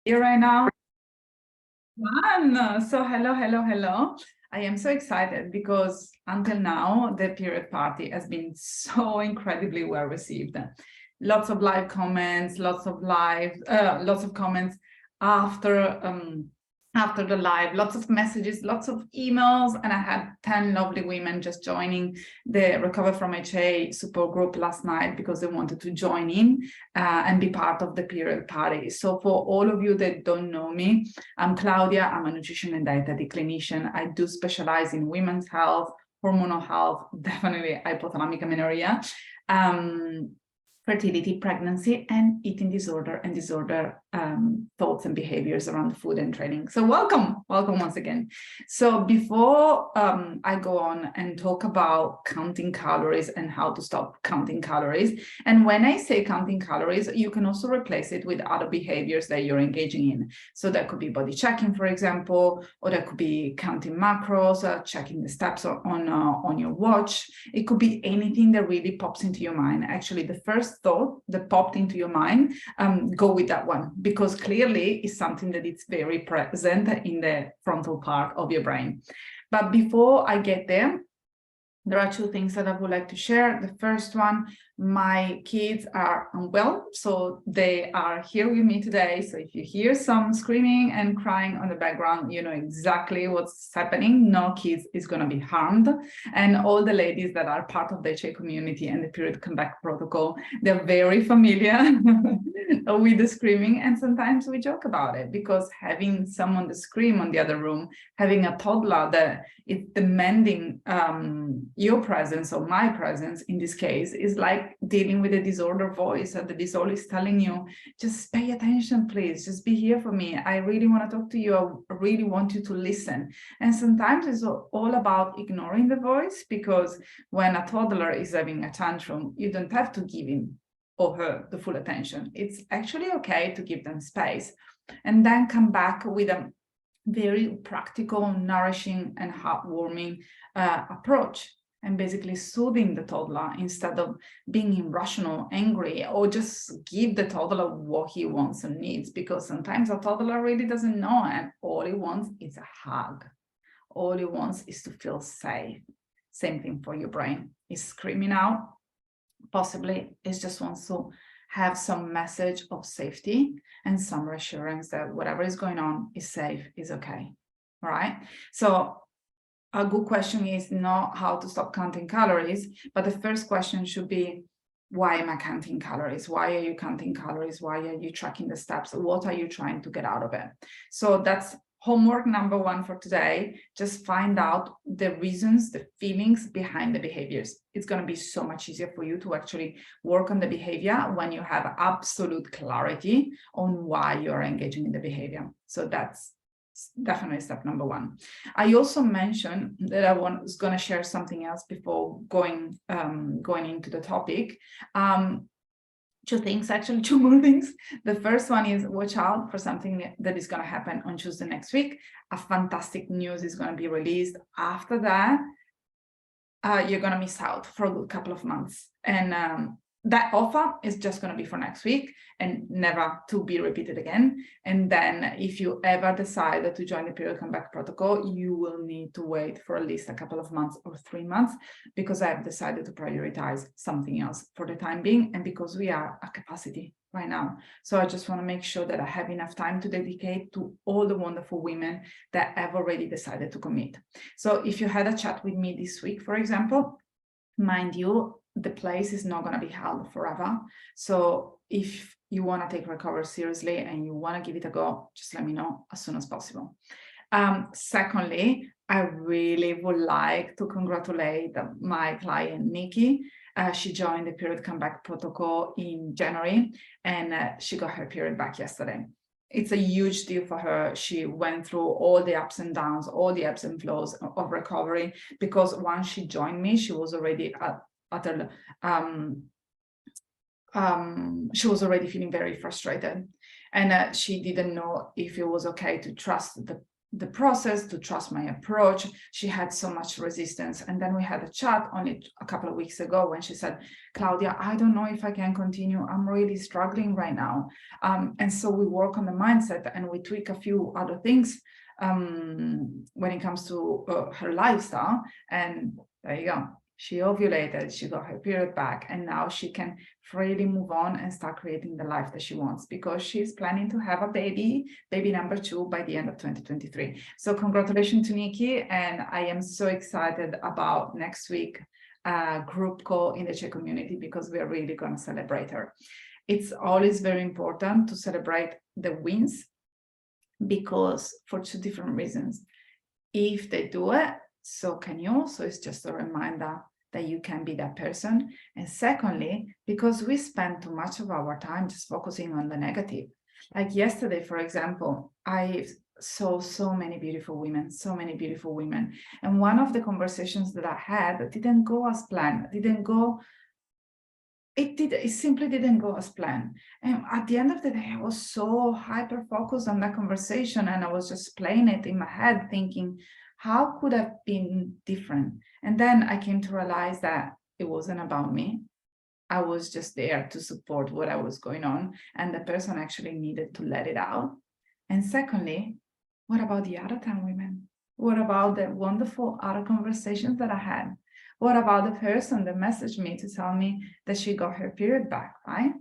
here right now. So hello. I am so excited because until now, the period party has been so incredibly well received. Lots of live comments, lots of comments after the live, lots of messages, lots of emails, and I had 10 lovely women just joining the Recover from HA support group last night because they wanted to join in and be part of the period party. So for all of you that don't know me, I'm Claudia. I'm a nutrition and dietetic clinician. I do specialize in women's health, hormonal health, definitely hypothalamic amenorrhea, fertility, pregnancy, and eating disorder and thoughts and behaviors around food and training. So welcome once again. So before I go on and talk about counting calories and how to stop counting calories, and when I say counting calories, you can also replace it with other behaviors that you're engaging in. So that could be body checking, for example, or that could be counting macros, checking the steps on your watch. It could be anything that really pops into your mind. Actually, the first thought that popped into your mind, go with that one, because clearly it's something that it's very present in the frontal part of your brain. But before I get there are two things that I would like to share. The first one, my kids are unwell, so they are here with me today. So if you hear some screaming and crying on the background, you know exactly what's happening. No kids is going to be harmed. And all the ladies that are part of the HA community and the period comeback protocol, they're very familiar with the screaming. And sometimes we joke about it because having someone to scream on the other room, having a toddler that is demanding your presence or my presence in this case is like dealing with a disorder voice, and the disorder is telling you, just pay attention, please, just be here for me. I really want to talk to you. I really want you to listen. And sometimes it's all about ignoring the voice, because when a toddler is having a tantrum, you don't have to give him or her the full attention. It's actually okay to give them space and then come back with a very practical, nourishing, and heartwarming approach, and basically soothing the toddler instead of being irrational, angry, or just give the toddler what he wants and needs, because sometimes a toddler really doesn't know, and all he wants is a hug. All he wants is to feel safe. Same thing for your brain. He's screaming out. Possibly it just wants to have some message of safety and some reassurance that whatever is going on is safe, is okay. All right. So a good question is not how to stop counting calories, but the first question should be, why am I counting calories? Why are you counting calories? Why are you tracking the steps? What are you trying to get out of it? So that's homework number one for today. Just find out the reasons, the feelings behind the behaviors. It's going to be so much easier for you to actually work on the behavior when you have absolute clarity on why you're engaging in the behavior. So that's definitely step number one. I also mentioned that I was going to share something else before going into the topic. Two more things. The first one is watch out for something that is going to happen on Tuesday next week. A fantastic news is going to be released. After that, you're going to miss out for a good couple of months. And that offer is just going to be for next week and never to be repeated again. And then if you ever decide to join the period comeback protocol, you will need to wait for at least a couple of months or 3 months, because I have decided to prioritize something else for the time being, and because we are at capacity right now. So I just want to make sure that I have enough time to dedicate to all the wonderful women that have already decided to commit. So if you had a chat with me this week, for example, mind you, the place is not going to be held forever. So if you want to take recovery seriously and you want to give it a go, just let me know as soon as possible. Secondly, I really would like to congratulate my client, Nikki. She joined the period comeback protocol in January, and she got her period back yesterday. It's a huge deal for her. She went through all the ups and downs, all the ebbs and flows of recovery, because once she joined me, she was already she was already feeling very frustrated, and she didn't know if it was okay to trust the process, to trust my approach. She had so much resistance. And then we had a chat only a couple of weeks ago when she said, Claudia, I don't know if I can continue. I'm really struggling right now. And so we work on the mindset and we tweak a few other things when it comes to her lifestyle. And there you go. She ovulated, she got her period back, and now she can freely move on and start creating the life that she wants, because she's planning to have a baby number 2 by the end of 2023. So congratulations to Nikki, and I am so excited about next week group call in the Czech community, because we are really going to celebrate her. It's always very important to celebrate the wins, because for 2 different reasons. If they do it, so can you. So it's just a reminder that you can be that person. And secondly, because we spend too much of our time just focusing on the negative. Like yesterday, for example, I saw so many beautiful women. And one of the conversations that I had didn't go as planned, it simply didn't go as planned. And at the end of the day, I was so hyper focused on that conversation, and I was just playing it in my head thinking, how could have been different? And then I came to realize that it wasn't about me. I was just there to support what I was going on, and the person actually needed to let it out. And secondly, what about the other 10 women? What about the wonderful other conversations that I had? What about the person that messaged me to tell me that she got her period back, right?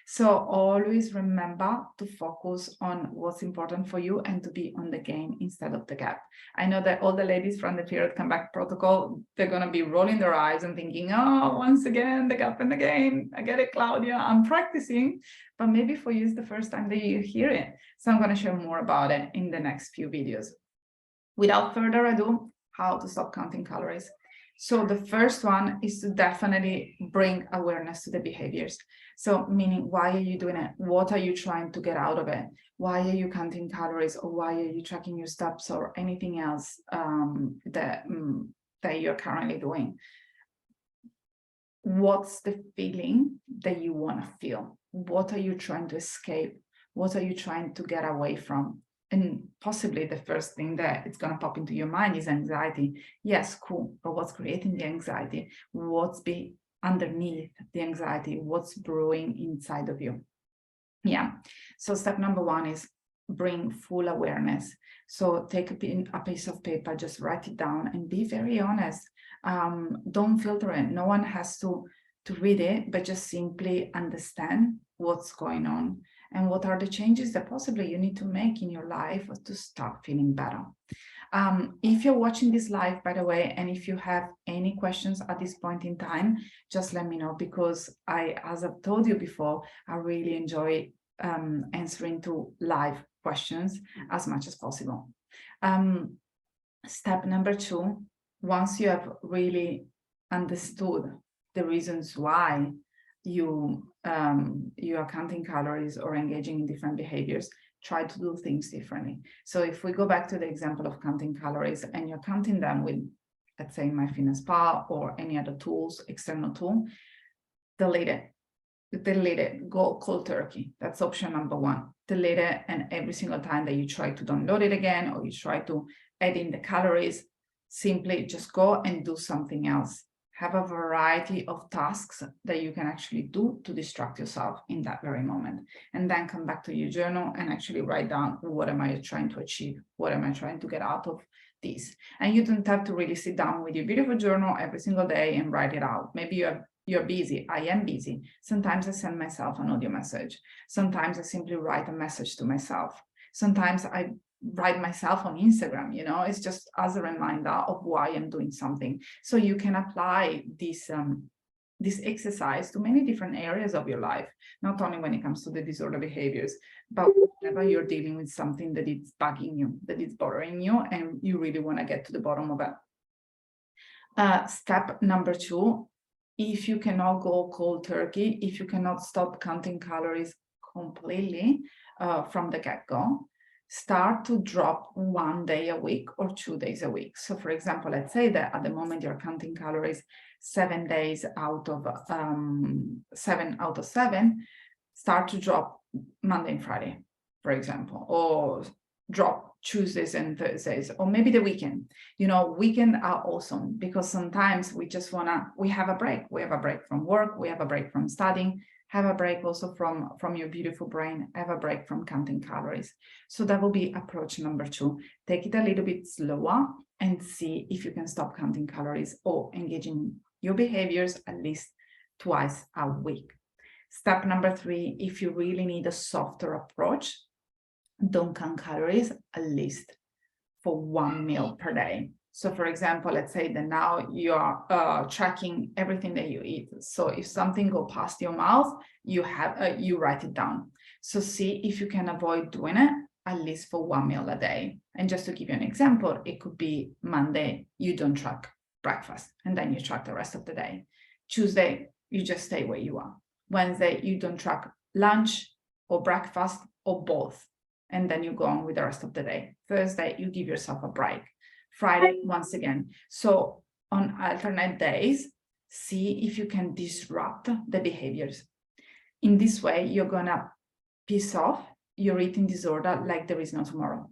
So always remember to focus on what's important for you and to be on the gain instead of the gap. I know that all the ladies from the period comeback protocol, they're going to be rolling their eyes and thinking, oh, once again, the gap and the gain. I get it, Claudia, I'm practicing. But maybe for you, it's the first time that you hear it. So I'm going to share more about it in the next few videos. Without further ado, how to stop counting calories. So the first one is to definitely bring awareness to the behaviors. So meaning, why are you doing it? What are you trying to get out of it? Why are you counting calories, or why are you tracking your steps, or anything else that you're currently doing? What's the feeling that you want to feel? What are you trying to escape? What are you trying to get away from? And possibly the first thing that it's going to pop into your mind is anxiety. Yes, cool. But what's creating the anxiety? What's underneath the anxiety? What's brewing inside of you? Yeah. So step number 1 is bring full awareness. So take a piece of paper, just write it down and be very honest. Don't filter it. No one has to read it, but just simply understand what's going on and what are the changes that possibly you need to make in your life to start feeling better. If you're watching this live, by the way, and if you have any questions at this point in time, just let me know, because as I've told you before, I really enjoy answering to live questions as much as possible. Step number 2, once you have really understood the reasons why you are counting calories or engaging in different behaviors, try to do things differently. So if we go back to the example of counting calories, and you're counting them with, let's say, MyFitnessPal or any other tools, external tool, delete it, go cold turkey. That's option number 1. Delete it, and every single time that you try to download it again, or you try to add in the calories, simply just go and do something else. Have a variety of tasks that you can actually do to distract yourself in that very moment. And then come back to your journal and actually write down, what am I trying to achieve? What am I trying to get out of this? And you don't have to really sit down with your beautiful journal every single day and write it out. Maybe you're busy. I am busy. Sometimes I send myself an audio message. Sometimes I simply write a message to myself. Sometimes I write myself on Instagram, it's just as a reminder of why I'm doing something. So you can apply this exercise to many different areas of your life, not only when it comes to the disorder behaviors, but whenever you're dealing with something that is bugging you, that is bothering you, and you really want to get to the bottom of it. Step number 2, if you cannot go cold turkey, if you cannot stop counting calories completely from the get-go, start to drop 1 day a week or 2 days a week. So for example, let's say that at the moment you're counting calories 7 days out of 7 out of 7, start to drop Monday and Friday, for example, or drop Tuesdays and Thursdays, or maybe the weekend. Weekends are awesome because sometimes we just we have a break. We have a break from work, we have a break from studying, have a break also from your beautiful brain, have a break from counting calories. So that will be approach number 2. Take it a little bit slower and see if you can stop counting calories or engage in your behaviors at least twice a week. Step number 3, if you really need a softer approach, don't count calories at least for 1 meal per day. So for example, let's say that now you are tracking everything that you eat. So if something goes past your mouth, you write it down. So see if you can avoid doing it at least for 1 meal a day. And just to give you an example, it could be Monday, you don't track breakfast, and then you track the rest of the day. Tuesday, you just stay where you are. Wednesday, you don't track lunch or breakfast or both, and then you go on with the rest of the day. Thursday, you give yourself a break. Friday, once again. So on alternate days, see if you can disrupt the behaviors. In this way, you're gonna piss off your eating disorder like there is no tomorrow.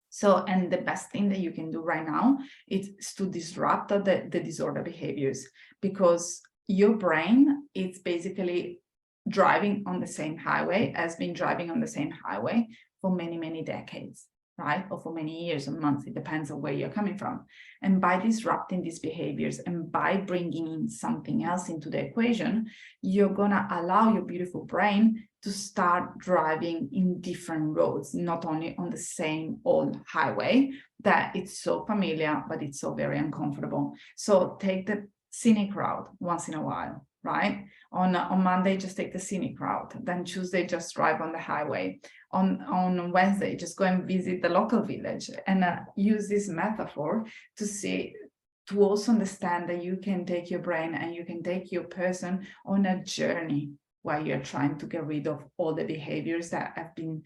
So, and the best thing that you can do right now is to disrupt the disorder behaviors, because your brain is basically driving on the same highway, has been driving on the same highway for many, many decades, right? Or for many years or months, it depends on where you're coming from. And by disrupting these behaviors and by bringing in something else into the equation, you're gonna allow your beautiful brain to start driving in different roads, not only on the same old highway that it's so familiar, but it's so very uncomfortable. So take the scenic route once in a while, right? On Monday, just take the scenic route. Then Tuesday, just drive on the highway. On Wednesday, just go and visit the local village, and use this metaphor to also understand that you can take your brain and you can take your person on a journey while you're trying to get rid of all the behaviors that have been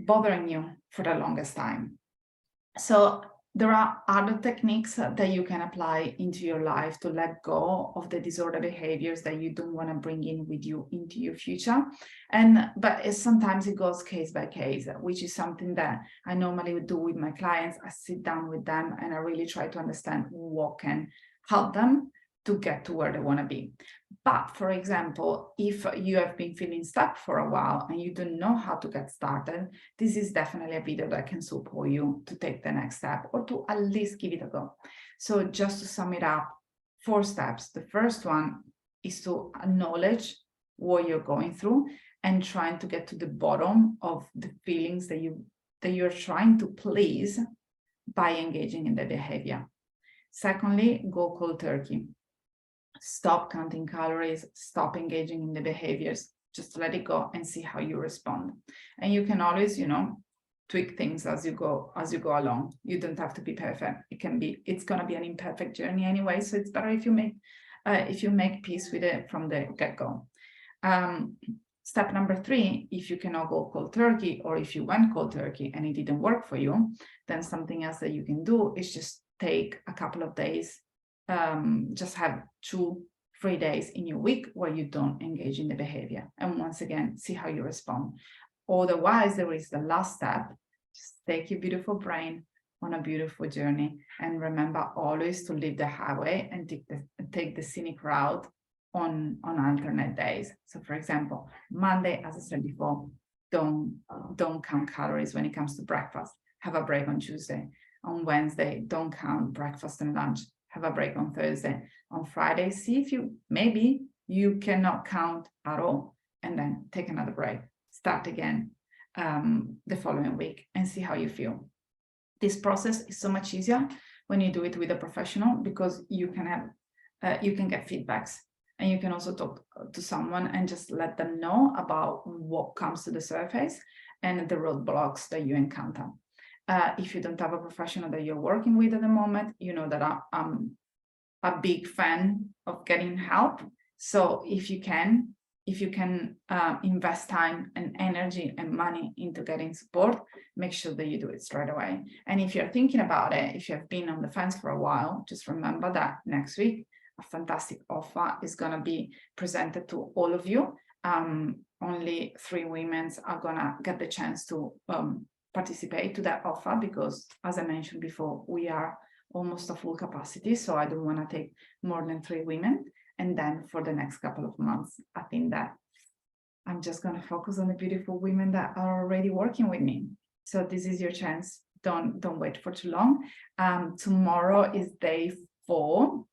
bothering you for the longest time. So there are other techniques that you can apply into your life to let go of the disorder behaviors that you don't want to bring in with you into your future. But sometimes it goes case by case, which is something that I normally would do with my clients. I sit down with them and I really try to understand what can help them to get to where they want to be. But for example, if you have been feeling stuck for a while and you don't know how to get started, this is definitely a video that can support you to take the next step, or to at least give it a go. So just to sum it up, 4 steps. The first one is to acknowledge what you're going through and trying to get to the bottom of the feelings that you're trying to please by engaging in the behavior. Secondly, go cold turkey. Stop counting calories, stop engaging in the behaviors, just let it go and see how you respond. And you can always, tweak things as you go along. You don't have to be perfect. It's gonna be an imperfect journey anyway. So it's better if you make peace with it from the get-go. Step number 3, if you cannot go cold turkey, or if you went cold turkey and it didn't work for you, then something else that you can do is just take a couple of days. Just have 2 free days in your week where you don't engage in the behavior, and once again see how you respond. Otherwise, there is the last step. Just take your beautiful brain on a beautiful journey, and remember always to leave the highway and take the scenic route on alternate days. So for example, Monday, as I said before, don't count calories when it comes to breakfast. Have a break on Tuesday. On Wednesday, don't count breakfast and lunch. Have a break on Thursday. On Friday, see if maybe you cannot count at all, and then take another break. Start again the following week and see how you feel. This process is so much easier when you do it with a professional, because you can get feedbacks, and you can also talk to someone and just let them know about what comes to the surface and the roadblocks that you encounter. If you don't have a professional that you're working with at the moment, you know that I'm a big fan of getting help. So if you can invest time and energy and money into getting support, make sure that you do it straight away. And if you're thinking about it, if you have been on the fence for a while, just remember that next week, a fantastic offer is going to be presented to all of you. Only 3 women are going to get the chance to participate to that offer because, as I mentioned before, we are almost a full capacity. So I don't want to take more than 3 women. And then for the next couple of months, I think that I'm just going to focus on the beautiful women that are already working with me. So this is your chance. Don't wait for too long. Tomorrow is day 4.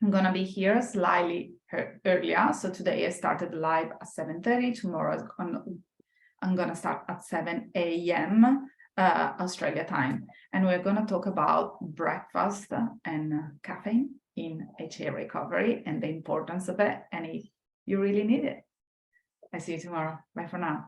I'm going to be here slightly earlier. So today I started live at 7:30. Tomorrow I'm going to start at 7 a.m. Australia time. And we're going to talk about breakfast and caffeine in HA recovery and the importance of it. And if you really need it. I see you tomorrow. Bye for now.